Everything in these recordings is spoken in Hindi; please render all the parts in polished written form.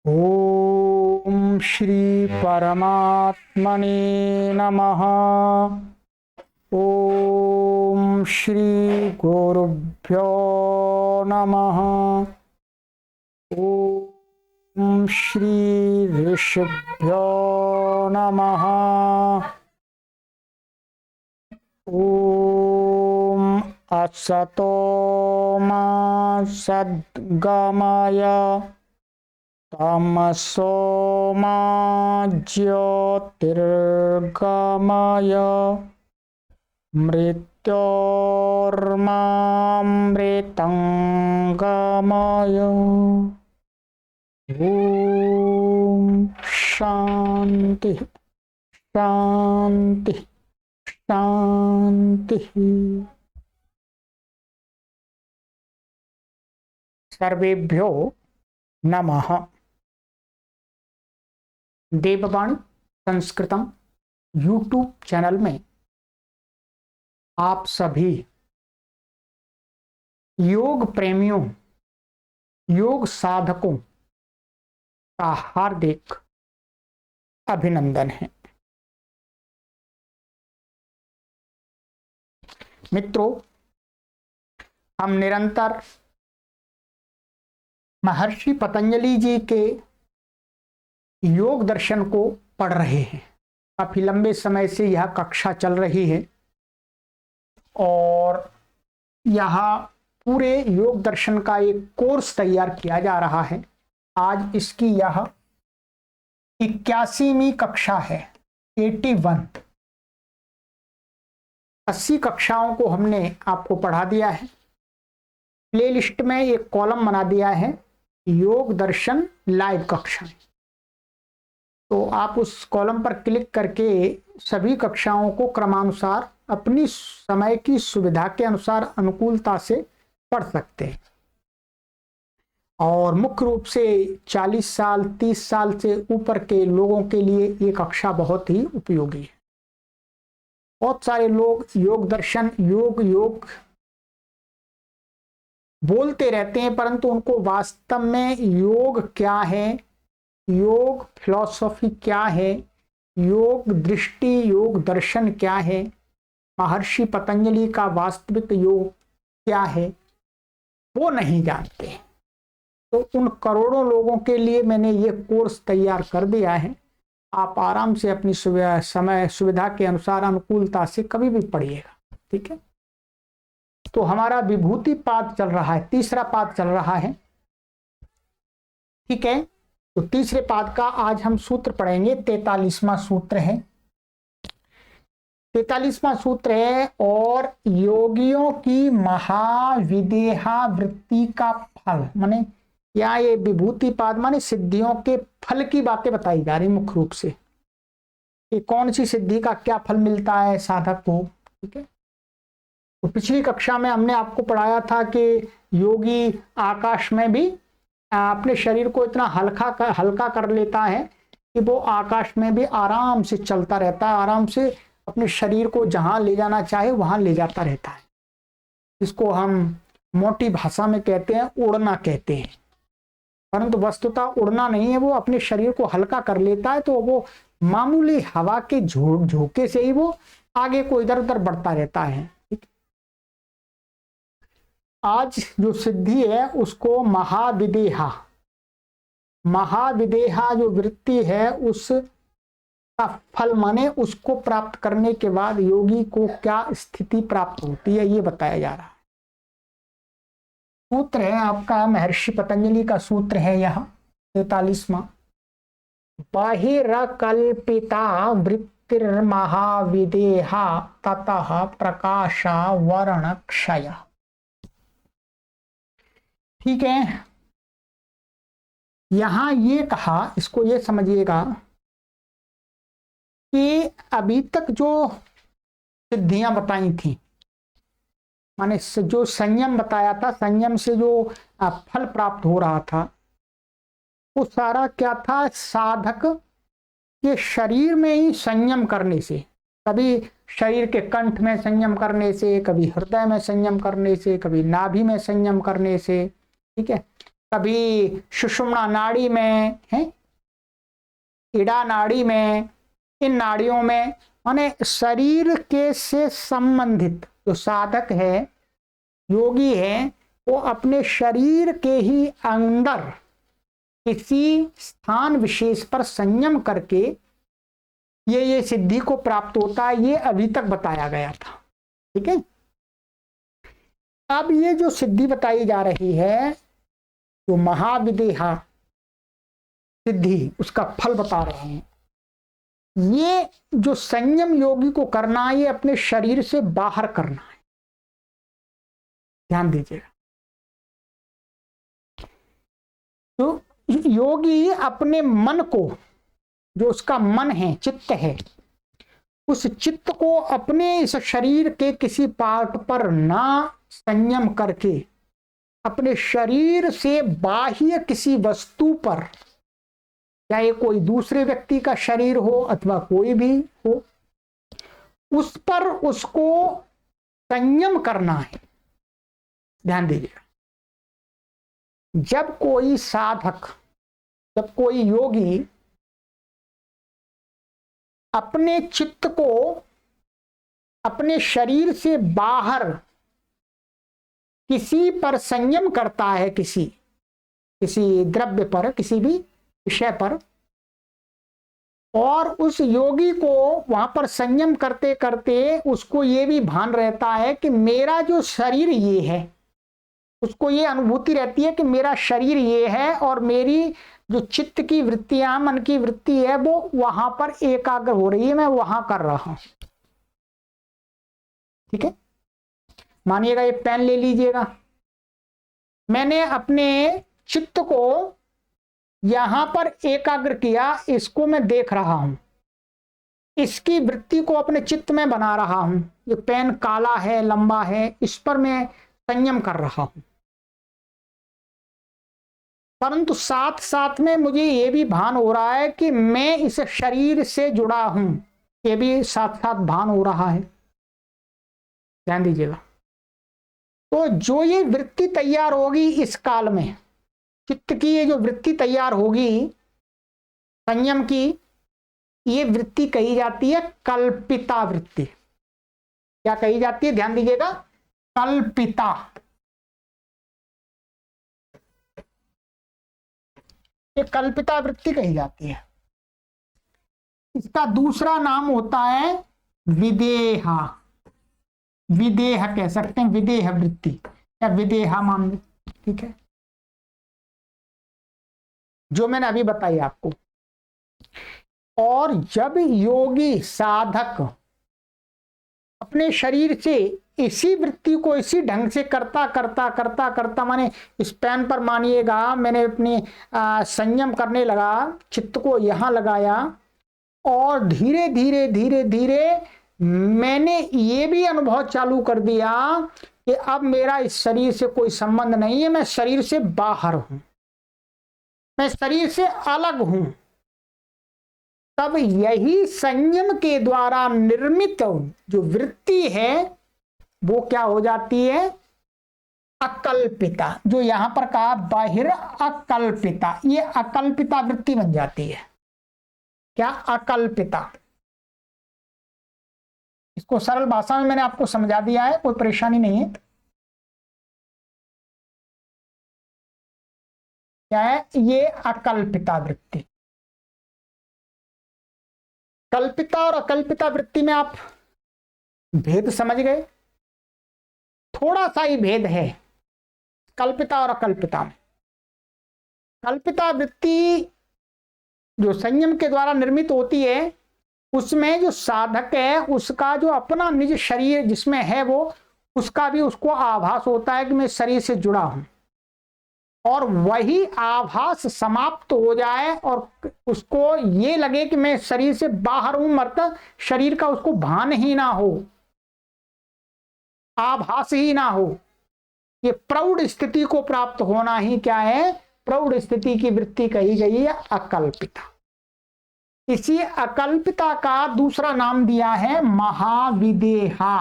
ओम श्री परमात्मने नमः। ओम श्री गुरुभ्यो नमः। ओम श्री ऋषिभ्यो नमः। ओम असतो मा सद्गमय तमसो मा ज्योतिर्गमय मृत्योर्मामृतंगमय। ओम शांति शांति शांति। सर्वेभ्यो नमः। देववाणी संस्कृतम यूट्यूब चैनल में आप सभी योग प्रेमियों, योग साधकों का हार्दिक अभिनंदन है। मित्रों, हम निरंतर महर्षि पतंजलि जी के योग दर्शन को पढ़ रहे हैं। काफी लंबे समय से यह कक्षा चल रही है और यहाँ पूरे योग दर्शन का एक कोर्स तैयार किया जा रहा है। आज इसकी यह 81वीं कक्षा है। 81 80 कक्षाओं को हमने आपको पढ़ा दिया है। प्लेलिस्ट में एक कॉलम बना दिया है, योग दर्शन लाइव कक्षाएं। तो आप उस कॉलम पर क्लिक करके सभी कक्षाओं को क्रमानुसार अपनी समय की सुविधा के अनुसार अनुकूलता से पढ़ सकते हैं। और मुख्य रूप से 40 साल 30 साल से ऊपर के लोगों के लिए ये कक्षा बहुत ही उपयोगी है। बहुत सारे लोग योग दर्शन योग बोलते रहते हैं, परंतु उनको वास्तव में योग क्या है, योग फिलॉसफी क्या है, योग दृष्टि, योग दर्शन क्या है, महर्षि पतंजलि का वास्तविक योग क्या है, वो नहीं जानते। तो उन करोड़ों लोगों के लिए मैंने ये कोर्स तैयार कर दिया है। आप आराम से अपनी समय सुविधा के अनुसार अनुकूलता से कभी भी पढ़िएगा। ठीक है। तो हमारा विभूति पाद चल रहा है, तीसरा पाद चल रहा है। ठीक है। तो तीसरे पाद का आज हम सूत्र पढ़ेंगे। 43वां सूत्र है। 43वां सूत्र है, और योगियों की महाविदेहा वृत्ति का फल, माने या ये विभूति पाद माने सिद्धियों के फल की बातें बताई जा रही मुख्य रूप से, कि कौन सी सिद्धि का क्या फल मिलता है साधक को। ठीक है। तो पिछली कक्षा में हमने आपको पढ़ाया था कि योगी आकाश में भी अपने शरीर को इतना हल्का कर लेता है कि वो आकाश में भी आराम से चलता रहता है, आराम से अपने शरीर को जहां ले जाना चाहे वहां ले जाता रहता है। इसको हम मोटी भाषा में कहते हैं उड़ना कहते हैं, परंतु वस्तुतः उड़ना नहीं है, वो अपने शरीर को हल्का कर लेता है। तो वो मामूली हवा के झोंके से ही वो आगे को इधर उधर बढ़ता रहता है। आज जो सिद्धि है उसको महाविदेहा जो वृत्ति है उसका फल माने उसको प्राप्त करने के बाद योगी को क्या स्थिति प्राप्त होती है, ये बताया जा रहा है। सूत्र है आपका महर्षि पतंजलि का सूत्र है यह 43वां। बाहिरकल्पिता वृत्तिर्महाविदेहा ततः प्रकाशा वर्ण क्षय। ठीक है। यहां ये कहा, इसको ये समझिएगा कि अभी तक जो सिद्धियां बताई थी, माने जो संयम बताया था, संयम से जो फल प्राप्त हो रहा था, वो सारा क्या था, साधक के शरीर में ही संयम करने से, कभी शरीर के कंठ में संयम करने से, कभी हृदय में संयम करने से, कभी नाभि में संयम करने से, ठीक है, कभी सुषुम्ना नाड़ी में है, इड़ा नाड़ी में, इन नाड़ियों में, माने शरीर के से संबंधित जो साधक है, योगी है, वो अपने शरीर के ही अंदर किसी स्थान विशेष पर संयम करके ये सिद्धि को प्राप्त होता है। ये अभी तक बताया गया था। ठीक है, अब ये जो सिद्धि बताई जा रही है, जो महाविदेहा सिद्धि, उसका फल बता रहे हैं। ये जो संयम योगी को करना है, ये अपने शरीर से बाहर करना है। ध्यान दीजिएगा, तो योगी अपने मन को, जो उसका मन है, चित्त है, उस चित्त को अपने इस शरीर के किसी पार्ट पर ना संयम करके अपने शरीर से बाह्य किसी वस्तु पर, चाहे कोई दूसरे व्यक्ति का शरीर हो अथवा कोई भी हो, उस पर उसको संयम करना है। ध्यान दीजिएगा, जब कोई साधक, जब कोई योगी अपने चित्त को अपने शरीर से बाहर किसी पर संयम करता है, किसी द्रव्य पर, किसी भी विषय पर, और उस योगी को वहां पर संयम करते करते उसको ये भी भान रहता है कि मेरा जो शरीर ये है, उसको ये अनुभूति रहती है कि मेरा शरीर ये है और मेरी जो चित्त की वृत्तियां, मन की वृत्ति है, वो वहां पर एकाग्र हो रही है, मैं वहां कर रहा हूं। ठीक है, मानिएगा ये पेन ले लीजिएगा, मैंने अपने चित्त को यहां पर एकाग्र किया, इसको मैं देख रहा हूं, इसकी वृत्ति को अपने चित्त में बना रहा हूं। ये पेन काला है, लंबा है, इस पर मैं संयम कर रहा हूं। परंतु साथ साथ में मुझे ये भी भान हो रहा है कि मैं इस शरीर से जुड़ा हूं, ये भी साथ साथ भान हो रहा है। ध्यान दीजिएगा, तो जो ये वृत्ति तैयार होगी इस काल में, चित्त की ये जो वृत्ति तैयार होगी संयम की, ये वृत्ति कही जाती है कल्पिता वृत्ति। क्या कही जाती है? ध्यान दीजिएगा, कल्पिता। ये कल्पिता वृत्ति कही जाती है। इसका दूसरा नाम होता है विदेहा, विदेह कह सकते हैं, विदेह वृत्ति या विदेहा मान लो। ठीक है, जो मैंने अभी बताई आपको। और जब योगी साधक अपने शरीर से इसी वृत्ति को इसी ढंग से करता करता करता करता, माने इस पेन पर मानिएगा मैंने अपनी संयम करने लगा, चित्त को यहां लगाया, और धीरे धीरे धीरे धीरे मैंने ये भी अनुभव चालू कर दिया कि अब मेरा इस शरीर से कोई संबंध नहीं है, मैं शरीर से बाहर हूं, मैं शरीर से अलग हूं। तब यही संयम के द्वारा निर्मित जो वृत्ति है वो क्या हो जाती है? अकल्पिता। जो यहां पर कहा बाहिर अकल्पिता, ये अकल्पिता वृत्ति बन जाती है। क्या? अकल्पिता। इसको सरल भाषा में मैंने आपको समझा दिया है, कोई परेशानी नहीं है। क्या है ये? अकल्पिता वृत्ति। कल्पिता और अकल्पिता वृत्ति में आप भेद समझ गए? थोड़ा सा ही भेद है कल्पिता और अकल्पिता में। कल्पिता वृत्ति जो संयम के द्वारा निर्मित होती है, उसमें जो साधक है उसका जो अपना निज शरीर जिसमें है वो, उसका भी उसको आभास होता है कि मैं शरीर से जुड़ा हूं, और वही आभास समाप्त हो जाए और उसको ये लगे कि मैं शरीर से बाहर हूं, मतलब शरीर का उसको भान ही ना हो, आभास ही ना हो। ये प्रौढ़ स्थिति को प्राप्त होना ही क्या है? प्रौढ़ स्थिति की वृत्ति कही गई है अकल्पिता। इसी अकल्पिता का दूसरा नाम दिया है महाविदेहा।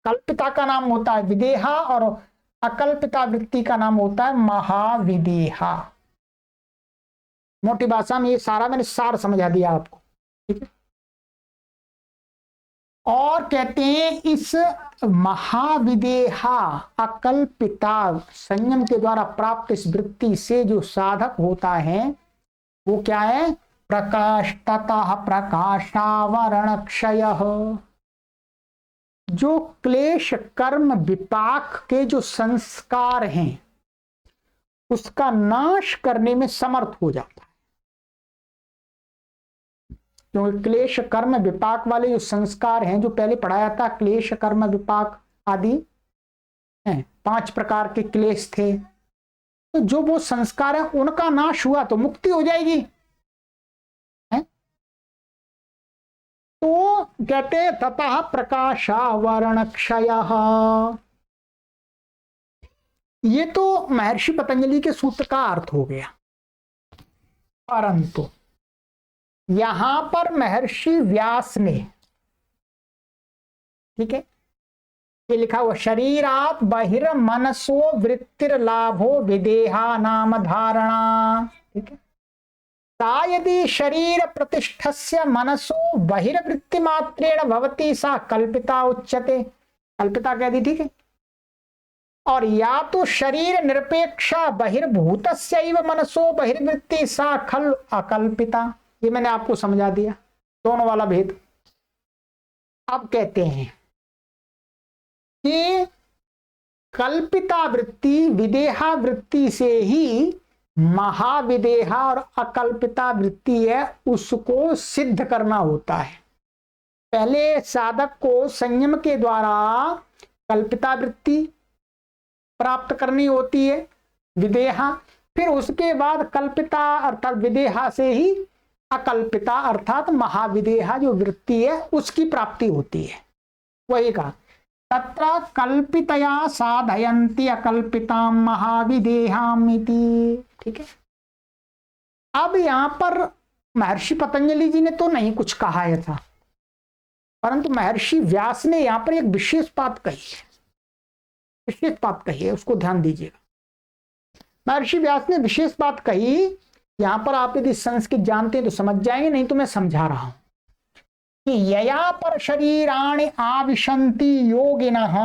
कल्पिता का नाम होता है विदेहा और अकल्पिता वृत्ति का नाम होता है महाविदेहा। मोटी भाषा में ये सारा मैंने सार समझा दिया आपको, ठीक है। और कहते हैं इस महाविदेहा अकल्पिता संयम के द्वारा प्राप्त इस वृत्ति से जो साधक होता है वो क्या है, प्रकाश ततः प्रकाशावरण क्षय, जो क्लेश कर्म विपाक के जो संस्कार हैं उसका नाश करने में समर्थ हो जाता है। क्योंकि क्लेश कर्म विपाक वाले जो संस्कार हैं, जो पहले पढ़ाया था, क्लेश कर्म विपाक आदि हैं, 5 प्रकार के क्लेश थे, तो जो वो संस्कार है उनका नाश हुआ तो मुक्ति हो जाएगी, है? तो कहते हैं ततः प्रकाशावरण क्षय। ये तो महर्षि पतंजलि के सूत्र का अर्थ हो गया, परंतु यहां पर महर्षि व्यास ने, ठीक है, ये लिखा हुआ शरीरात बहिर्मनसो वृत्तिर्लाभो विदेहा नाम धारणा, ठीक है। सा यदि शरीर प्रतिष्ठस्य मनसो बहिर्वृत्ति मात्रेण भवति सा कल्पिता उच्यते, कल्पिता कह दी, ठीक है। और या तो शरीर निरपेक्षा बहिर्भूतस्यैव मनसो बहिर्वृत्ति सा खल अकल्पिता। ये मैंने आपको समझा दिया दोनों वाला भेद। अब कहते हैं कि कल्पिता वृत्ति विदेहा वृत्ति से ही महाविदेहा और अकल्पिता वृत्ति है उसको सिद्ध करना होता है। पहले साधक को संयम के द्वारा कल्पिता वृत्ति प्राप्त करनी होती है, विदेहा, फिर उसके बाद कल्पिता अर्थात विदेहा से ही अकल्पिता अर्थात महाविदेहा जो वृत्ति है उसकी प्राप्ति होती है। वही कहा तत्र कल्पितया साधयन्ति अकल्पितां महाविदेहामिति, ठीक है। अब यहां पर महर्षि पतंजलि जी ने तो नहीं कुछ कहा है था, परंतु महर्षि व्यास ने यहां पर एक विशेष बात कही है, विशेष बात कही है, उसको ध्यान दीजिएगा। महर्षि व्यास ने विशेष बात कही, यहां पर आप यदि संस्कृत जानते हैं तो समझ जाएंगे, नहीं तो मैं समझा रहा हूं कि यया पर शरीराणि आविशन्ति योगिनः,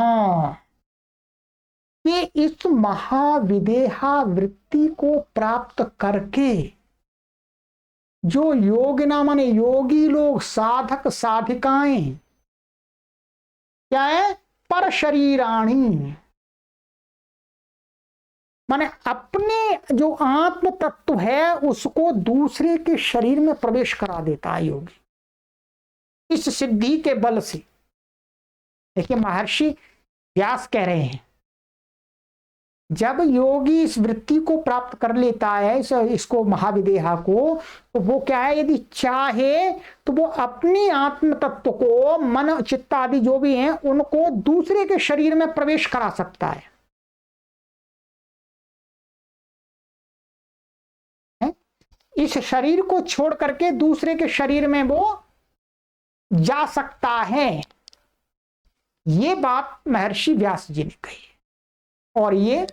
कि इस महाविदेहा वृत्ति को प्राप्त करके जो योगिना माने योगी लोग, साधक साधिकाएं क्या है, पर शरीराणि माने अपने जो आत्म तत्व है उसको दूसरे के शरीर में प्रवेश करा देता है योगी, इस सिद्धि के बल से। देखिए महर्षि व्यास कह रहे हैं जब योगी इस वृत्ति को प्राप्त कर लेता है, इसको महाविदेहा को, तो वो क्या है, यदि चाहे तो वो अपनी आत्म तत्व को, मन चित्त आदि जो भी हैं उनको दूसरे के शरीर में प्रवेश करा सकता है। इस शरीर को छोड़ करके दूसरे के शरीर में वो जा सकता है। ये बात महर्षि व्यास जी ने कही और ये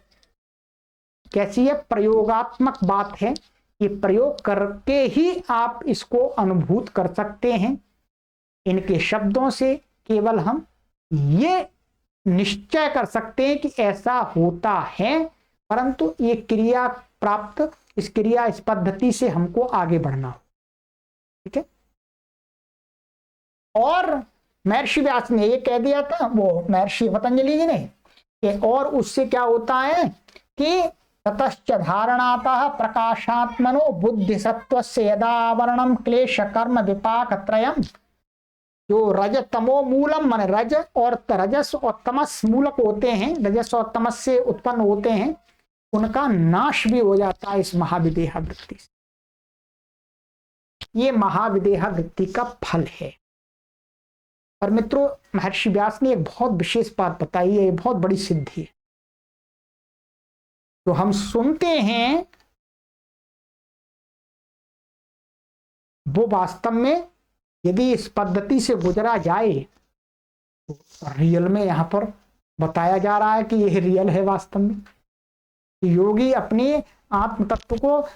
कैसी है, प्रयोगात्मक बात है। ये प्रयोग करके ही आप इसको अनुभूत कर सकते हैं। इनके शब्दों से केवल हम ये निश्चय कर सकते हैं कि ऐसा होता है, परंतु ये क्रिया प्राप्त, इस क्रिया इस पद्धति से हमको आगे बढ़ना हो, ठीक है। और महर्षि व्यास ने ये कह दिया था, वो महर्षि पतंजलि जी ने, कि और उससे क्या होता है कि ततश्च धारणातः प्रकाशात्मनो बुद्धि सत्वस्य यदावरणम क्लेश कर्म विपाक त्रयम, जो रज तमो मूलम माने रज और रजस और तमस मूलक होते हैं, रजस और तमस से उत्पन्न होते हैं, उनका नाश भी हो जाता है इस महाविदेहा वृत्ति से। ये महाविदेहा वृत्ति का फल है। और मित्रों महर्षि व्यास ने एक बहुत विशेष बात बताई है, ये बहुत बड़ी सिद्धि है। तो हम सुनते हैं वो वास्तव में यदि इस पद्धति से गुजरा जाए तो रियल में यहां पर बताया जा रहा है कि यह रियल है वास्तव में। योगी अपने आत्म तत्व को,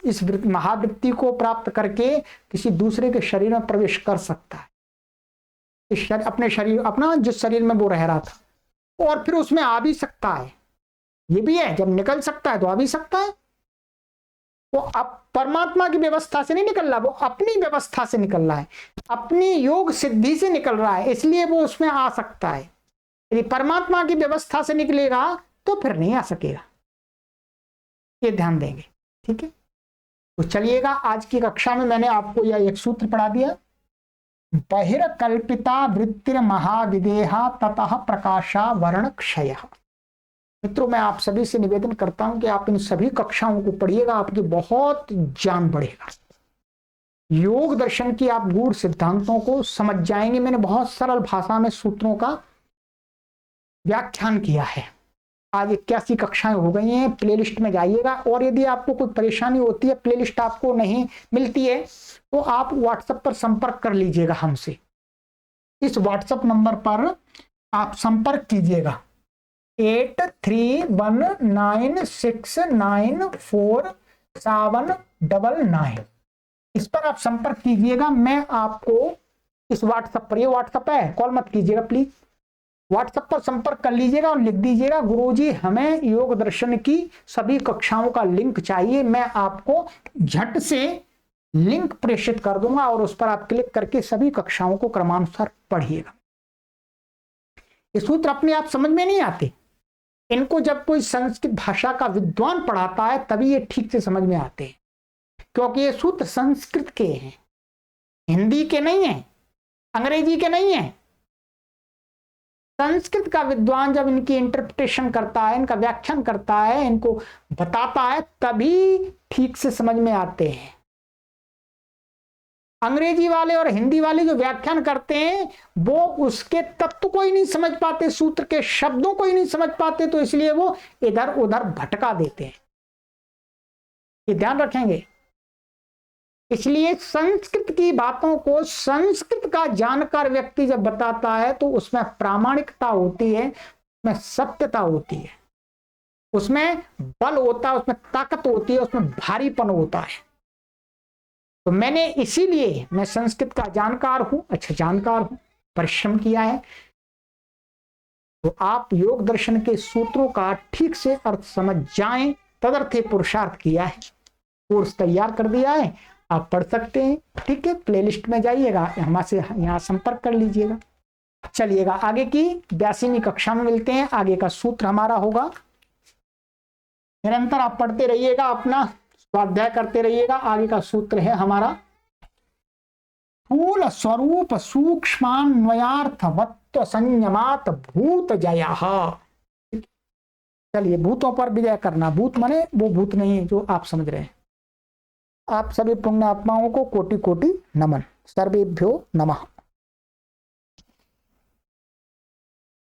इस महावृत्ति को प्राप्त करके किसी दूसरे के शरीर में प्रवेश कर सकता है। इस अपने शरीर, अपना जिस शरीर में वो रह रहा था, और फिर उसमें आ भी सकता है। ये भी है, जब निकल सकता है तो आ भी सकता है। वो अब परमात्मा की व्यवस्था से नहीं निकल रहा, वो अपनी व्यवस्था से निकल रहा है, अपनी योग सिद्धि से निकल रहा है, इसलिए वो उसमें आ सकता है। यदि परमात्मा की व्यवस्था से निकलेगा तो फिर नहीं आ सकेगा, ये ध्यान देंगे। ठीक है, तो चलिएगा, आज की कक्षा में मैंने आपको यह एक सूत्र पढ़ा दिया, बहिर्कल्पिता वृत्तिर महाविदेहा ततः प्रकाशा वर्ण क्षय। मित्रों, मैं आप सभी से निवेदन करता हूं कि आप इन सभी कक्षाओं को पढ़िएगा, आपकी बहुत ज्ञान बढ़ेगा। योग दर्शन की आप गूढ़ सिद्धांतों को समझ जाएंगे। मैंने बहुत सरल भाषा में सूत्रों का व्याख्यान किया है। आज 81 कक्षाएं हो गई हैं। प्लेलिस्ट में जाइएगा, और यदि आपको कोई परेशानी होती है, प्लेलिस्ट आपको नहीं मिलती है, तो आप व्हाट्सएप पर संपर्क कर लीजिएगा हमसे। इस व्हाट्सएप नंबर पर आप संपर्क कीजिएगा, 8319694799। इस पर आप संपर्क कीजिएगा। मैं आपको इस व्हाट्सएप पर, ये व्हाट्सएप है, कॉल मत कीजिएगा प्लीज, व्हाट्सएप पर संपर्क कर लीजिएगा और लिख दीजिएगा, गुरुजी हमें योग दर्शन की सभी कक्षाओं का लिंक चाहिए। मैं आपको झट से लिंक प्रेषित कर दूंगा और उस पर आप क्लिक करके सभी कक्षाओं को क्रमानुसार पढ़िएगा। ये सूत्र अपने आप समझ में नहीं आते, इनको जब कोई संस्कृत भाषा का विद्वान पढ़ाता है तभी ये ठीक से समझ में आते हैं, क्योंकि ये सूत्र संस्कृत के हैं, हिंदी के नहीं है, अंग्रेजी के नहीं है। संस्कृत का विद्वान जब इनकी इंटरप्रिटेशन करता है, इनका व्याख्यान करता है, इनको बताता है, तभी ठीक से समझ में आते हैं। अंग्रेजी वाले और हिंदी वाले जो व्याख्यान करते हैं वो उसके तत्व को ही नहीं समझ पाते, सूत्र के शब्दों को ही नहीं समझ पाते, तो इसलिए वो इधर उधर भटका देते हैं। ये ध्यान रखेंगे। इसलिए संस्कृत की बातों को संस्कृत का जानकार व्यक्ति जब बताता है तो उसमें प्रामाणिकता होती है, उसमें सत्यता होती है, उसमें बल होता है, उसमें ताकत होती है, उसमें भारीपन होता है। तो मैंने इसीलिए, मैं संस्कृत का जानकार हूं, अच्छा जानकार हूं, परिश्रम किया है। तो आप योग दर्शन के सूत्रों का ठीक से अर्थ समझ जाएं, तदर्थे पुरुषार्थ किया है, कोर्स तैयार कर दिया है, आप पढ़ सकते हैं। ठीक है, प्लेलिस्ट में जाइएगा, हमसे यहाँ संपर्क कर लीजिएगा। चलिएगा, आगे की 82वीं कक्षा में मिलते हैं। आगे का सूत्र हमारा होगा, निरंतर आप पढ़ते रहिएगा, अपना स्वाध्याय करते रहिएगा। आगे का सूत्र है हमारा स्थूल स्वरूप सूक्ष्मान्वयार्थवत्व संयमात भूत जय। चलिए, भूतों पर विजय करना, भूत माने वो भूत नहीं जो आप समझ रहे हैं। आप सभी पुण्यात्माओं को कोटि कोटि नमन। सर्वेभ्यो नमः।